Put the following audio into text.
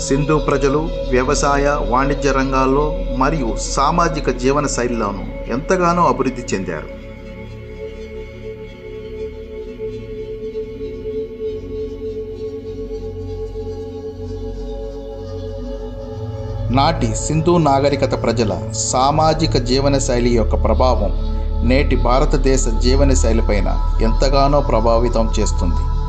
సింధు ప్రజలు వ్యవసాయ, వాణిజ్య రంగాల్లో మరియు సామాజిక జీవన శైలిలోనూ ఎంతగానో అభివృద్ధి చెందారు. నాటి సింధు నాగరికత ప్రజల సామాజిక జీవన శైలి యొక్క ప్రభావం నేటి భారతదేశ జీవన శైలిపైన ఎంతగానో ప్రభావితం చేస్తుంది.